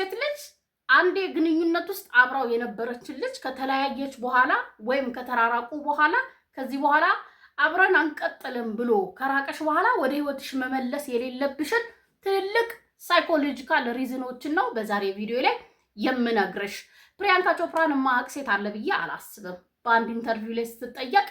ሴት ልጅ አንዴ ግንኙነት ውስጥ አብራው የነበረችን ልጅ ከተለያየች በኋላ ወይም ከተራራቁ በኋላ ከዚህ በኋላ አብረን አንቀጥልም ብሎ ከራቀሽ በኋላ ወደ ህይወትሽ መመለስ የሌለብሽን ትልቅ ሳይኮሎጂካል ሪዝኖችን ነው በዛሬ ቪዲዮ ላይ የምነግርሽ። ፕሪያንካ ቾፕራን ማቅ ሴት አለ ብዬ አላስብም። በአንድ ኢንተርቪው ላይ ስትጠየቅ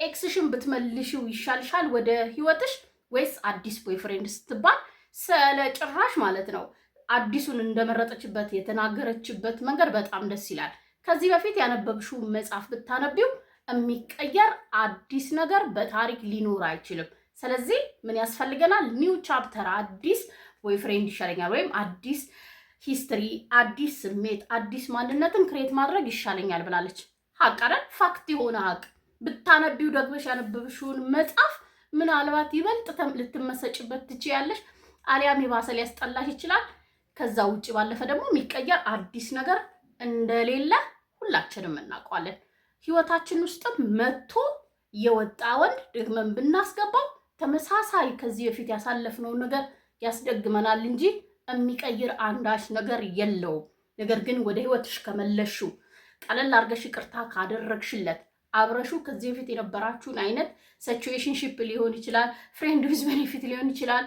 ኤክስሽን ብትመልሺው ይሻልሻል ወደ ህይወትሽ ወይስ አዲስ ቦይፍሬንድ ስትባል ስለጭራሽ ማለት ነው አዲሱን እንደመረጠችበት የተናገረችበት መንገድ በጣም ደስ ይላል። ከዚህ በፊት ያነበብሽው መጽሐፍ ብታነቢው የሚቀየር አዲስ ነገር በታሪክ ሊኖር አይችልም። ስለዚህ ምን ያስፈልገናል? ኒው ቻፕተር፣ አዲስ ቦይፍሬንድ ይሻለኛል ወይም አዲስ ሂስትሪ፣ አዲስ ስሜት፣ አዲስ ማንነትን ክሬት ማድረግ ይሻለኛል ብላለች። ሀቅ አይደል? ፋክት የሆነ ሀቅ። ብታነቢው ደግመሽ ያነበብሽውን መጽሐፍ ምናልባት ይበልጥ ልትመሰጭበት ትችያለሽ፣ አሊያም የባሰ ሊያስጠላሽ ይችላል። ከዛ ውጭ ባለፈ ደግሞ የሚቀየር አዲስ ነገር እንደሌለ ሁላችንም እናውቀዋለን። ህይወታችን ውስጥም መጥቶ የወጣ ወንድ ደግመን ብናስገባው ተመሳሳይ ከዚህ በፊት ያሳለፍነውን ነገር ያስደግመናል እንጂ የሚቀይር አንዳች ነገር የለውም። ነገር ግን ወደ ህይወትሽ ከመለሹ ቀለል አድርገሽ ይቅርታ ካደረግሽለት አብረሹ ከዚህ በፊት የነበራችሁን አይነት ሲቹዌሽንሺፕ ሊሆን ይችላል፣ ፍሬንድ ዊዝ ቤኔፊት ሊሆን ይችላል፣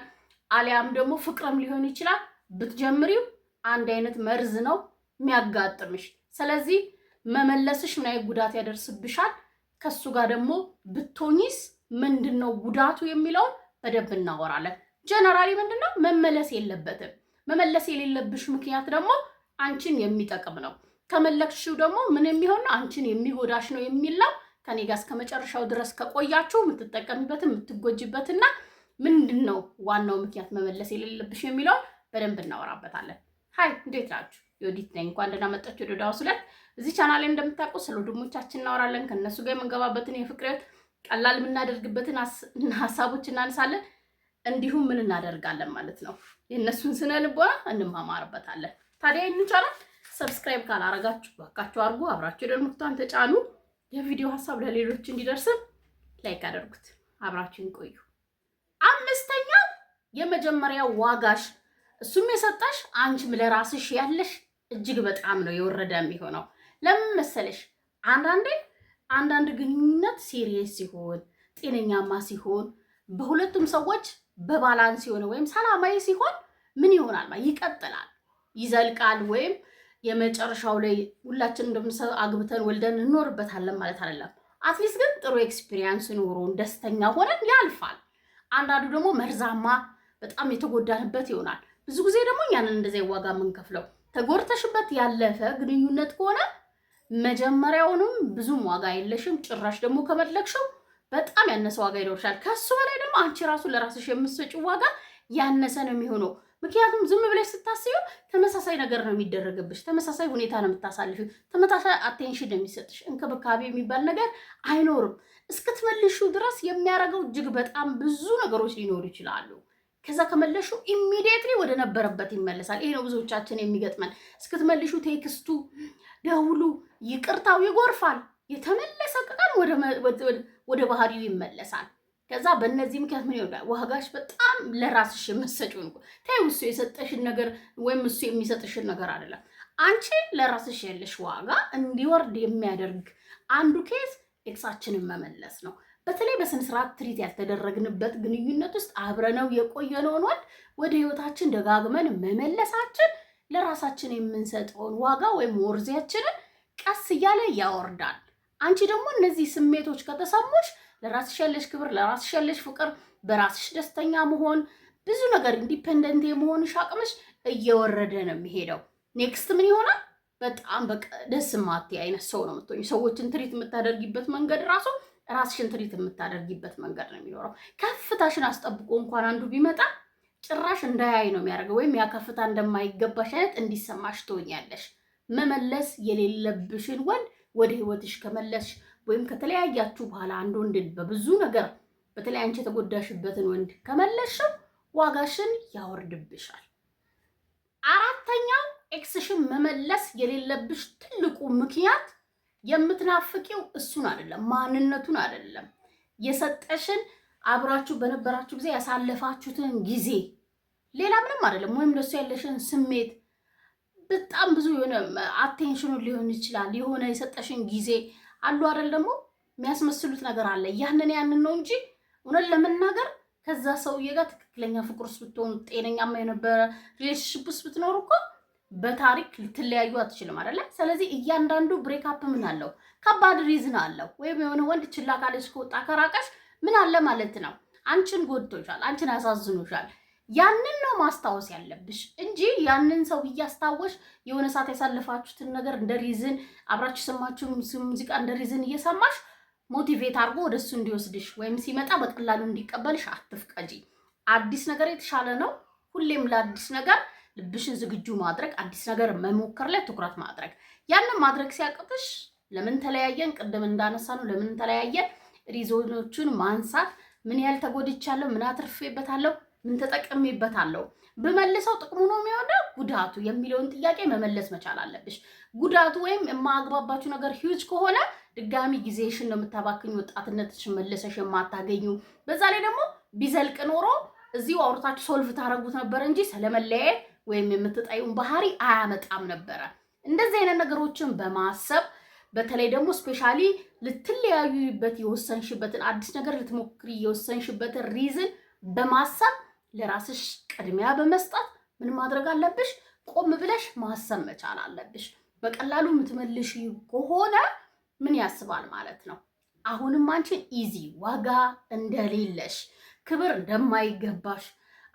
አሊያም ደግሞ ፍቅርም ሊሆን ይችላል። ብትጀምሪው አንድ አይነት መርዝ ነው የሚያጋጥምሽ። ስለዚህ መመለስሽ ምን አይነት ጉዳት ያደርስብሻል፣ ከሱ ጋር ደግሞ ብትሆኚስ ምንድነው ጉዳቱ የሚለውን በደንብ እናወራለን። ጀነራሊ ምንድነው መመለስ የለበትም። መመለስ የሌለብሽ ምክንያት ደግሞ አንቺን የሚጠቅም ነው። ከመለክሽው ደግሞ ምን የሚሆን ነው አንቺን የሚጎዳሽ ነው የሚለው ከኔ ጋር እስከ መጨረሻው ድረስ ከቆያችሁ የምትጠቀሚበትን የምትጎጂበትና ምንድነው ዋናው ምክንያት መመለስ የሌለብሽ የሚለው በደንብ እናወራበታለን። ሃይ እንዴት ናችሁ? ዮዲት ነኝ። እንኳን ደህና መጣችሁ ወደ ዳውስ ሁለት። እዚህ ቻናል ላይ እንደምታውቁ ስለ ወንድሞቻችን እናወራለን። ከነሱ ጋር የምንገባበትን የፍቅር ቀላል የምናደርግበትን ሀሳቦች እናነሳለን። እንዲሁም ምን እናደርጋለን ማለት ነው የእነሱን ስነ ልቦና እንማማርበታለን። ታዲያ ይህንን ቻናል ሰብስክራይብ ካላረጋችሁ ባካችሁ አድርጉ። አብራችሁ ደልሙታን ተጫኑ። የቪዲዮ ሀሳብ ለሌሎች እንዲደርስ ላይክ አድርጉት። አብራችሁን ቆዩ። አምስተኛው የመጀመሪያው ዋጋሽ እሱም የሰጠሽ አንቺም ለራስሽ ያለሽ እጅግ በጣም ነው የወረደ የሚሆነው። ለምን መሰለሽ? አንዳንድ ግንኙነት ሲሪየስ ሲሆን ጤነኛማ ሲሆን በሁለቱም ሰዎች በባላንስ ሲሆን ወይም ሰላማዊ ሲሆን ምን ይሆናል? ይቀጥላል፣ ይዘልቃል። ወይም የመጨረሻው ላይ ሁላችን እንደምንሰው አግብተን ወልደን እንኖርበታለን ማለት አይደለም። አትሊስት ግን ጥሩ ኤክስፒሪየንስ ኖሮን ደስተኛ ሆነን ያልፋል። አንዳንዱ ደግሞ መርዛማ በጣም የተጎዳንበት ይሆናል። ብዙ ጊዜ ደግሞ ያንን እንደዚህ ዋጋ የምንከፍለው ተጎርተሽበት ያለፈ ግንኙነት ከሆነ መጀመሪያውንም ብዙም ዋጋ የለሽም። ጭራሽ ደግሞ ከመለክሽው በጣም ያነሰ ዋጋ ይኖርሻል። ከሱ በላይ ደግሞ አንቺ ራሱ ለራስሽ የምትሰጪው ዋጋ ያነሰ ነው የሚሆነው። ምክንያቱም ዝም ብለሽ ስታስዩ ተመሳሳይ ነገር ነው የሚደረግብሽ፣ ተመሳሳይ ሁኔታ ነው የምታሳልፊው፣ ተመሳሳይ አቴንሽን ነው የሚሰጥሽ። እንክብካቤ የሚባል ነገር አይኖርም። እስክትመልሹ ድረስ የሚያደርገው እጅግ በጣም ብዙ ነገሮች ሊኖሩ ይችላሉ። ከዛ ከመለሹ ኢሚዲየትሊ ወደ ነበረበት ይመለሳል። ይሄ ነው ብዙዎቻችን የሚገጥመን። እስክትመልሹ ቴክስቱ፣ ደውሉ፣ ይቅርታው ይጎርፋል። የተመለሰ ቀን ወደ ባህሪው ይመለሳል። ከዛ በእነዚህ ምክንያት ምን ይሆናል? ዋጋሽ በጣም ለራስሽ የምትሰጪው ነው። ተይው፣ እሱ የሰጠሽን ነገር ወይም እሱ የሚሰጥሽን ነገር አይደለም። አንቺ ለራስሽ ያለሽ ዋጋ እንዲወርድ የሚያደርግ አንዱ ኬዝ ኤክሳችንን መመለስ ነው። በተለይ በስነ ስርዓት ትሪት ያልተደረግንበት ግንኙነት ውስጥ አብረነው የቆየነውን ወደ ህይወታችን ደጋግመን መመለሳችን ለራሳችን የምንሰጠውን ዋጋ ወይም ወርዚያችንን ቀስ እያለ ያወርዳል። አንቺ ደግሞ እነዚህ ስሜቶች ከተሰሙሽ ለራስሽ ያለሽ ክብር፣ ለራስሽ ያለሽ ፍቅር፣ በራስሽ ደስተኛ መሆን፣ ብዙ ነገር ኢንዲፔንደንት የመሆንሽ አቅምሽ እየወረደ ነው የሚሄደው። ኔክስት ምን ይሆናል? በጣም ደስ የማትይ አይነት ሰው ነው የምትሆኝ። ሰዎችን ትሪት የምታደርጊበት መንገድ ራሱ ራስሽን ትሪት የምታደርጊበት መንገድ ነው የሚኖረው። ከፍታሽን አስጠብቆ እንኳን አንዱ ቢመጣ ጭራሽ እንዳያይ ነው የሚያደርገው፣ ወይም ያ ከፍታ እንደማይገባሽ አይነት እንዲሰማሽ ትሆኛለሽ። መመለስ የሌለብሽን ወንድ ወደ ህይወትሽ ከመለስሽ ወይም ከተለያያችሁ በኋላ አንድ ወንድ በብዙ ነገር በተለይ አንቺ የተጎዳሽበትን ወንድ ከመለስሽው ዋጋሽን ያወርድብሻል። አራተኛው ኤክስሽን መመለስ የሌለብሽ ትልቁ ምክንያት የምትናፍቂው እሱን አይደለም፣ ማንነቱን አይደለም፣ የሰጠሽን አብራችሁ በነበራችሁ ጊዜ ያሳለፋችሁትን ጊዜ፣ ሌላ ምንም አይደለም። ወይም ለሱ ያለሽን ስሜት በጣም ብዙ የሆነ አቴንሽኑ ሊሆን ይችላል የሆነ የሰጠሽን ጊዜ አሉ አይደል ደግሞ የሚያስመስሉት ነገር አለ። ያንን ነው እንጂ እውነት ለመናገር ከዛ ሰውዬ ጋር ትክክለኛ ፍቅር ውስጥ ብትሆኑ ጤነኛማ የነበረ ሪሌሽንሺፕ ውስጥ ብትኖሩ እኮ በታሪክ ልትለያዩ አትችልም አይደለ? ስለዚህ እያንዳንዱ ብሬክአፕ ምን አለው? ከባድ ሪዝን አለው። ወይም የሆነ ወንድ ችላ ካለች ከወጣ ከራቀሽ ምን አለ ማለት ነው? አንቺን ጎድቶሻል፣ አንቺን አሳዝኖሻል። ያንን ነው ማስታወስ ያለብሽ እንጂ ያንን ሰው እያስታወሽ የሆነ ሰዓት ያሳለፋችሁትን ነገር እንደ ሪዝን አብራችሁ የሰማችሁ ሙዚቃ እንደ ሪዝን እየሰማሽ ሞቲቬት አድርጎ ወደሱ እንዲወስድሽ ወይም ሲመጣ በቀላሉ እንዲቀበልሽ አትፍቀጂ። አዲስ ነገር የተሻለ ነው። ሁሌም ለአዲስ ነገር ልብሽን ዝግጁ ማድረግ፣ አዲስ ነገር መሞከር ላይ ትኩረት ማድረግ። ያንን ማድረግ ሲያቅትሽ ለምን ተለያየን፣ ቅድም እንዳነሳ ነው ለምን ተለያየን፣ ሪዞኖቹን ማንሳት፣ ምን ያህል ተጎድቻለሁ፣ ምን አትርፌበታለሁ፣ ምን ተጠቅሜበታለሁ፣ ብመልሰው ጥቅሙ ነው የሚሆነው ጉዳቱ የሚለውን ጥያቄ መመለስ መቻል አለብሽ። ጉዳቱ ወይም የማግባባችሁ ነገር ሂውጅ ከሆነ ድጋሚ ጊዜሽን ነው የምታባክኙ፣ ወጣትነትሽን መለሰሽ የማታገኙ። በዛ ላይ ደግሞ ቢዘልቅ ኖሮ እዚሁ አውርታችሁ ሶልቭ ታረጉት ነበር እንጂ ስለመለያየት ወይም የምትጣዩን ባህሪ አያመጣም ነበረ። እንደዚህ አይነት ነገሮችን በማሰብ በተለይ ደግሞ ስፔሻሊ ልትለያዩበት የወሰንሽበትን አዲስ ነገር ልትሞክሪ የወሰንሽበትን ሪዝን በማሰብ ለራስሽ ቅድሚያ በመስጠት ምን ማድረግ አለብሽ? ቆም ብለሽ ማሰብ መቻል አለብሽ። በቀላሉ የምትመልሽ ከሆነ ምን ያስባል ማለት ነው? አሁንም አንቺን ኢዚ ዋጋ እንደሌለሽ፣ ክብር እንደማይገባሽ፣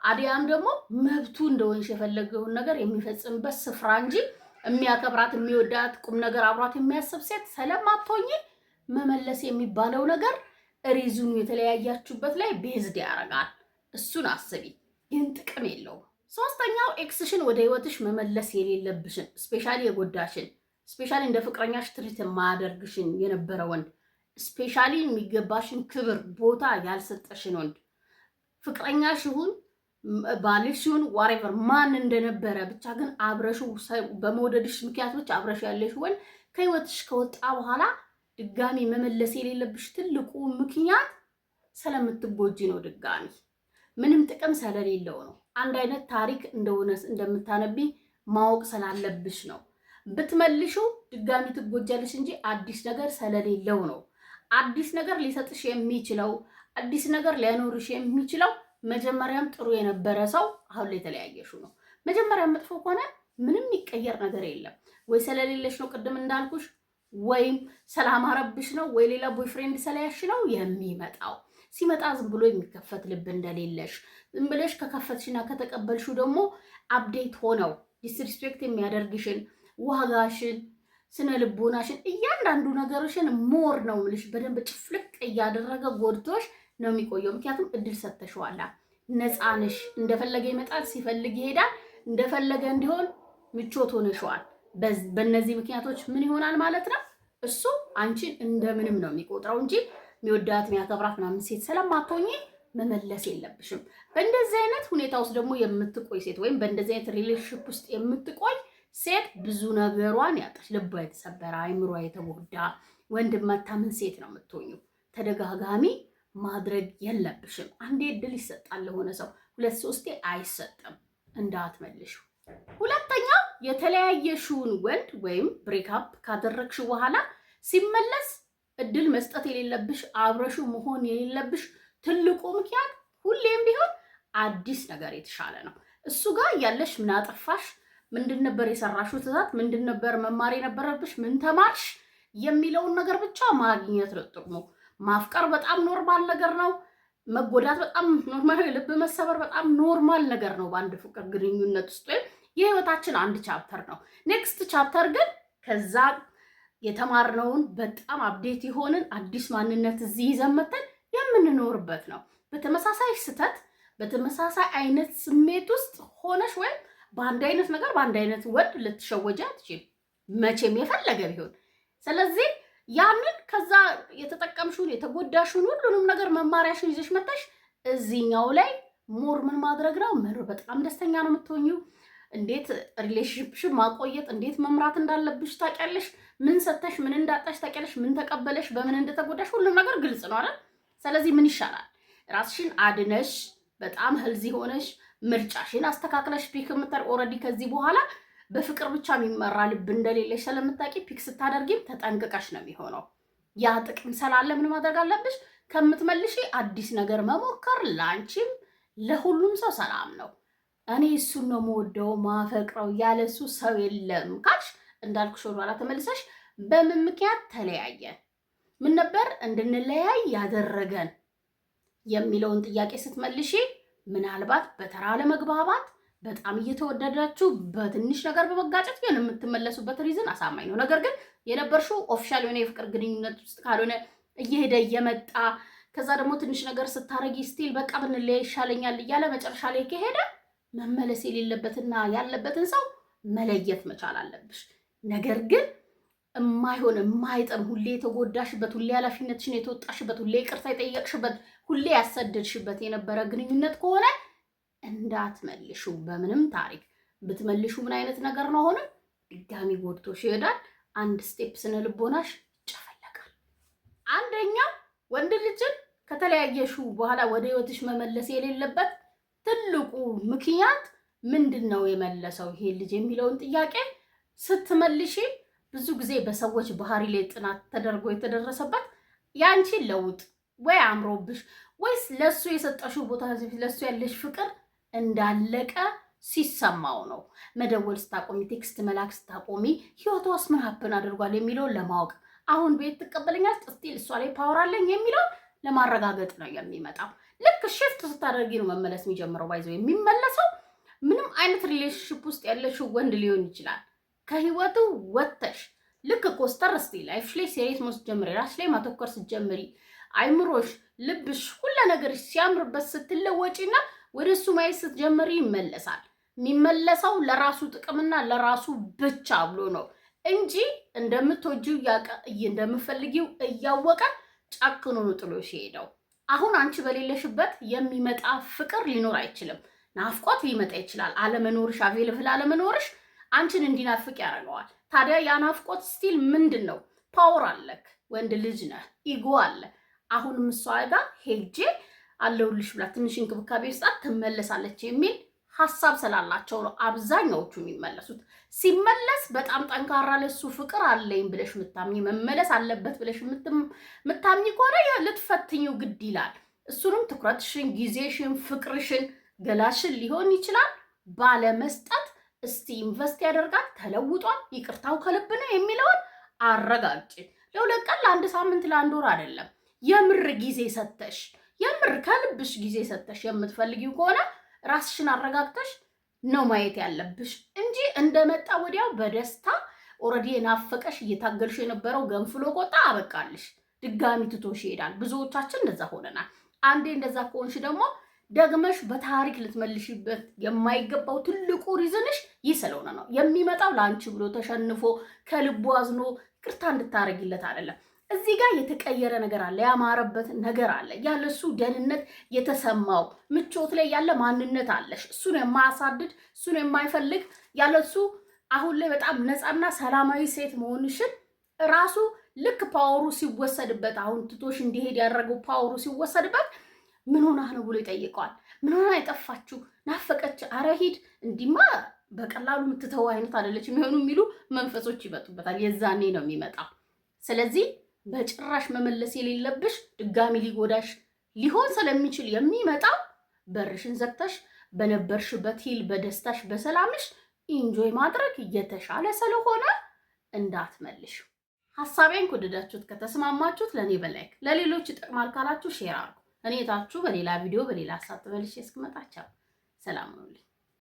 አዲያም ደግሞ መብቱ እንደሆንሽ የፈለገውን ነገር የሚፈጽምበት ስፍራ እንጂ የሚያከብራት የሚወዳት ቁም ነገር አብሯት የሚያስብ ሴት ስለማትሆኚ መመለስ የሚባለው ነገር ሪዝኑ የተለያያችሁበት ላይ ቤዝድ ያደርጋል። እሱን አስቢ፣ ግን ጥቅም የለውም። ሶስተኛው ኤክስሽን ወደ ህይወትሽ መመለስ የሌለብሽን ስፔሻሊ የጎዳሽን ስፔሻሊ እንደ ፍቅረኛሽ ትሪት የማያደርግሽን የነበረ ወንድ ስፔሻሊ የሚገባሽን ክብር ቦታ ያልሰጠሽን ወንድ ፍቅረኛሽ ይሁን ባልሽ ይሁን ዋሬቨር ማን እንደነበረ ብቻ ግን አብረሹ በመውደድሽ ምክንያት ብቻ አብረሽ ያለሽ ወንድ ከህይወትሽ ከወጣ በኋላ ድጋሚ መመለስ የሌለብሽ ትልቁ ምክንያት ስለምትጎጂ ነው። ድጋሚ ምንም ጥቅም ስለሌለው ነው። አንድ አይነት ታሪክ እንደሆነ እንደምታነቢ ማወቅ ስላለብሽ ነው። ብትመልሹ ድጋሚ ትጎጃለሽ እንጂ አዲስ ነገር ስለሌለው ነው። አዲስ ነገር ሊሰጥሽ የሚችለው አዲስ ነገር ሊያኖርሽ የሚችለው መጀመሪያም ጥሩ የነበረ ሰው አሁን ላይ የተለያየሹ ነው። መጀመሪያም መጥፎ ከሆነ ምንም የሚቀየር ነገር የለም። ወይ ስለሌለሽ ነው ቅድም እንዳልኩሽ፣ ወይም ሰላማረብሽ ነው፣ ወይ ሌላ ቦይፍሬንድ ስለያሽ ነው የሚመጣው። ሲመጣ ዝም ብሎ የሚከፈት ልብ እንደሌለሽ ዝም ብለሽ ከከፈትሽና ከተቀበልሽው ደግሞ አፕዴት ሆነው ዲስሪስፔክት የሚያደርግሽን ዋጋሽን፣ ስነ ልቦናሽን፣ እያንዳንዱ ነገርሽን ሞር ነው የምልሽ በደንብ ጭፍልቅ እያደረገ ጎድቶሽ ነው የሚቆየው። ምክንያቱም እድል ሰጥተሽዋላ። ነፃ ነሽ። እንደፈለገ ይመጣል፣ ሲፈልግ ይሄዳል። እንደፈለገ እንዲሆን ምቾት ሆነሽዋል። በእነዚህ ምክንያቶች ምን ይሆናል ማለት ነው? እሱ አንቺን እንደምንም ነው የሚቆጥረው እንጂ የሚወዳት የሚያከብራት ምናምን ሴት ስለማትሆኚ መመለስ የለብሽም። በእንደዚህ አይነት ሁኔታ ውስጥ ደግሞ የምትቆይ ሴት ወይም በእንደዚህ አይነት ሪሌሽንሺፕ ውስጥ የምትቆይ ሴት ብዙ ነገሯን ያጣች፣ ልቧ የተሰበረ፣ አይምሯ የተጎዳ ወንድም መታመን ሴት ነው የምትሆኙ። ተደጋጋሚ ማድረግ የለብሽም። አንዴ እድል ይሰጣል ለሆነ ሰው፣ ሁለት ሶስቴ አይሰጥም። እንዳትመልሹ። ሁለተኛው የተለያየሽውን ወንድ ወይም ብሬክአፕ ካደረግሽ በኋላ ሲመለስ እድል መስጠት የሌለብሽ አብረሹ መሆን የሌለብሽ ትልቁ ምክንያት ሁሌም ቢሆን አዲስ ነገር የተሻለ ነው። እሱ ጋር ያለሽ ምን አጠፋሽ፣ ምንድን ነበር የሰራሽው ትዛት፣ ምንድን ነበር መማር የነበረብሽ፣ ምን ተማርሽ የሚለውን ነገር ብቻ ማግኘት ነው ጥቅሙ። ማፍቀር በጣም ኖርማል ነገር ነው። መጎዳት በጣም ኖርማል፣ ልብ መሰበር በጣም ኖርማል ነገር ነው በአንድ ፍቅር ግንኙነት ውስጥ ወይም የህይወታችን አንድ ቻፕተር ነው። ኔክስት ቻፕተር ግን ከዛ የተማርነውን በጣም አፕዴት የሆንን አዲስ ማንነት እዚህ ይዘን መተን የምንኖርበት ነው። በተመሳሳይ ስተት በተመሳሳይ አይነት ስሜት ውስጥ ሆነሽ ወይም በአንድ አይነት ነገር በአንድ አይነት ወድ ልትሸወጂ አትችይም መቼም የፈለገ ቢሆን። ስለዚህ ያንን ከዛ የተጠቀምሽውን የተጎዳሽውን ሁሉንም ነገር መማሪያሽን ይዘሽ መተሽ እዚህኛው ላይ ሞር ምን ማድረግ ነው መኖር። በጣም ደስተኛ ነው የምትሆኚው። እንዴት ሪሌሽንሽፕሽን ማቆየት እንዴት መምራት እንዳለብሽ ታውቂያለሽ። ምን ሰተሽ ምን እንዳጣሽ ታውቂያለሽ። ምን ተቀበለሽ በምን እንደተጎዳሽ ሁሉም ነገር ግልጽ ነው አይደል? ስለዚህ ምን ይሻላል? ራስሽን አድነሽ በጣም ህልዚ ሆነሽ ምርጫሽን አስተካክለሽ ፒክ ምተር ኦልሬዲ ከዚህ በኋላ በፍቅር ብቻ የሚመራ ልብ እንደሌለሽ ስለምታውቂ ፒክ ስታደርጊም ተጠንቅቀሽ ነው የሚሆነው። ያ ጥቅም ስላለ ምን ማድረግ አለብሽ? ከምትመልሺ አዲስ ነገር መሞከር ላንቺም ለሁሉም ሰው ሰላም ነው። እኔ እሱን ነው የምወደው ማፈቅረው ያለሱ ሰው የለም ካልሽ እንዳልኩሽ ወደኋላ ተመልሰሽ በምን ምክንያት ተለያየን፣ ምን ነበር እንድንለያይ ያደረገን የሚለውን ጥያቄ ስትመልሺ ምናልባት በተራ ለመግባባት በጣም እየተወደዳችሁ በትንሽ ነገር በመጋጨት ግን የምትመለሱበት ሪዝን አሳማኝ ነው። ነገር ግን የነበርሽው ኦፊሻል የሆነ የፍቅር ግንኙነት ውስጥ ካልሆነ እየሄደ እየመጣ ከዛ ደግሞ ትንሽ ነገር ስታረጊ ስቲል በቃ ብንለያይ ይሻለኛል እያለ መጨረሻ ላይ ከሄደ መመለስ የሌለበትና ያለበትን ሰው መለየት መቻል አለብሽ። ነገር ግን የማይሆን የማይጠም ሁሌ የተጎዳሽበት፣ ሁሌ ኃላፊነትሽን የተወጣሽበት፣ ሁሌ ይቅርታ የጠየቅሽበት፣ ሁሌ ያሰደድሽበት የነበረ ግንኙነት ከሆነ እንዳትመልሹ። በምንም ታሪክ ብትመልሹ ምን አይነት ነገር ነው? ሆነ ድጋሚ ጎድቶሽ ይሄዳል። አንድ ስቴፕ ስነ ልቦናሽ ይጨፈለቃል። አንደኛ ወንድ ልጅን ከተለያየሹ በኋላ ወደ ህይወትሽ መመለስ የሌለበት ትልቁ ምክንያት ምንድን ነው የመለሰው ይሄ ልጅ የሚለውን ጥያቄ ስትመልሺ ብዙ ጊዜ በሰዎች ባህሪ ላይ ጥናት ተደርጎ የተደረሰበት ያንቺን ለውጥ ወይ አምሮብሽ ወይስ ለሱ የሰጠሽው ቦታ ለሱ ያለሽ ፍቅር እንዳለቀ ሲሰማው ነው። መደወል ስታቆሚ፣ ቴክስት መላክ ስታቆሚ ህይወቷ ውስጥ ምን ሀፕን አድርጓል የሚለውን ለማወቅ አሁን ቤት ትቀበለኛለች ስቲል እሷ ላይ ፓወር አለኝ የሚለውን ለማረጋገጥ ነው የሚመጣው። ልክ ሽፍት ስታደርጊ ነው መመለስ የሚጀምረው። ባይዘው የሚመለሰው ምንም አይነት ሪሌሽንሽፕ ውስጥ ያለሽው ወንድ ሊሆን ይችላል። ከህይወቱ ወጥተሽ ልክ ኮስተር እስቲ ላይፍሽ ላይ ሴሪየስ መውሰድ ጀምሪ፣ ራስሽ ላይ ማተኮር ስትጀምሪ፣ አይምሮሽ፣ ልብሽ፣ ሁሉ ነገርሽ ሲያምርበት ስትለወጪና ወደ እሱ ማየት ስትጀምሪ ይመለሳል። የሚመለሰው ለራሱ ጥቅምና ለራሱ ብቻ ብሎ ነው እንጂ እንደምትወጂው እንደምፈልጊው እያወቀ ጨክኖ ነው ጥሎሽ ሄደው። አሁን አንቺ በሌለሽበት የሚመጣ ፍቅር ሊኖር አይችልም። ናፍቆት ሊመጣ ይችላል። አለመኖርሽ፣ አቬለብል አለመኖርሽ አንቺን እንዲናፍቅ ያደርገዋል። ታዲያ ያ ናፍቆት ስቲል ምንድን ነው? ፓወር አለክ፣ ወንድ ልጅ ነህ፣ ኢጎ አለ። አሁንም እሷ ጋር ሄጄ አለሁልሽ ብላ ትንሽ እንክብካቤ ውስጣት ትመለሳለች የሚል ሀሳብ ስላላቸው ነው አብዛኛዎቹ የሚመለሱት። ሲመለስ በጣም ጠንካራ ለሱ ፍቅር አለኝ ብለሽ ምታምኝ፣ መመለስ አለበት ብለሽ ምታምኝ ከሆነ ልትፈትኝው ግድ ይላል። እሱንም ትኩረትሽን፣ ጊዜሽን፣ ፍቅርሽን፣ ገላሽን ሊሆን ይችላል ባለመስጠት እስቲ ኢንቨስት ያደርጋል፣ ተለውጧል፣ ይቅርታው ከልብ ነው የሚለውን አረጋግጪ። ለሁለት ቀን፣ ለአንድ ሳምንት፣ ለአንድ ወር አይደለም። የምር ጊዜ ሰተሽ፣ የምር ከልብሽ ጊዜ ሰተሽ የምትፈልጊው ከሆነ ራስሽን አረጋግተሽ ነው ማየት ያለብሽ እንጂ እንደመጣ ወዲያው በደስታ ኦልሬዲ የናፈቀሽ እየታገልሽ የነበረው ገንፍሎ ቆጣ አበቃልሽ፣ ድጋሚ ትቶሽ ይሄዳል። ብዙዎቻችን እንደዛ ሆነናል። አንዴ እንደዛ ከሆንሽ ደግሞ ደግመሽ በታሪክ ልትመልሽበት የማይገባው ትልቁ ሪዝንሽ ይህ ስለሆነ ነው። የሚመጣው ለአንቺ ብሎ ተሸንፎ ከልቡ አዝኖ ይቅርታ እንድታረጊለት አይደለም። እዚህ ጋር የተቀየረ ነገር አለ፣ ያማረበት ነገር አለ፣ ያለሱ ደህንነት የተሰማው ምቾት ላይ ያለ ማንነት አለሽ። እሱን የማያሳድድ እሱን የማይፈልግ ያለሱ አሁን ላይ በጣም ነፃና ሰላማዊ ሴት መሆንሽን ራሱ ልክ ፓወሩ ሲወሰድበት፣ አሁን ትቶሽ እንዲሄድ ያደረገው ፓወሩ ሲወሰድበት ምን ሆና ነው ብሎ ይጠይቀዋል። ምን ሆና የጠፋችሁ? ናፈቀች፣ አረ ሂድ፣ እንዲማ በቀላሉ የምትተው አይነት አይደለች የሚሆኑ የሚሉ መንፈሶች ይመጡበታል። የዛኔ ነው የሚመጣው። ስለዚህ በጭራሽ መመለስ የሌለብሽ ድጋሚ ሊጎዳሽ ሊሆን ስለሚችል የሚመጣው በርሽን ዘግተሽ በነበርሽበት ሂል በደስታሽ በሰላምሽ ኢንጆይ ማድረግ እየተሻለ ስለሆነ እንዳትመልሽ። ሀሳቤን ከወደዳችሁት ከተስማማችሁት ለእኔ በላይክ ለሌሎች ይጠቅማል ካላችሁ ሼር አድርጉ። እኔ ታችሁ በሌላ ቪዲዮ በሌላ ሀሳብ ተመልሼ እስክመጣ ቻው፣ ሰላም ሁኑልኝ።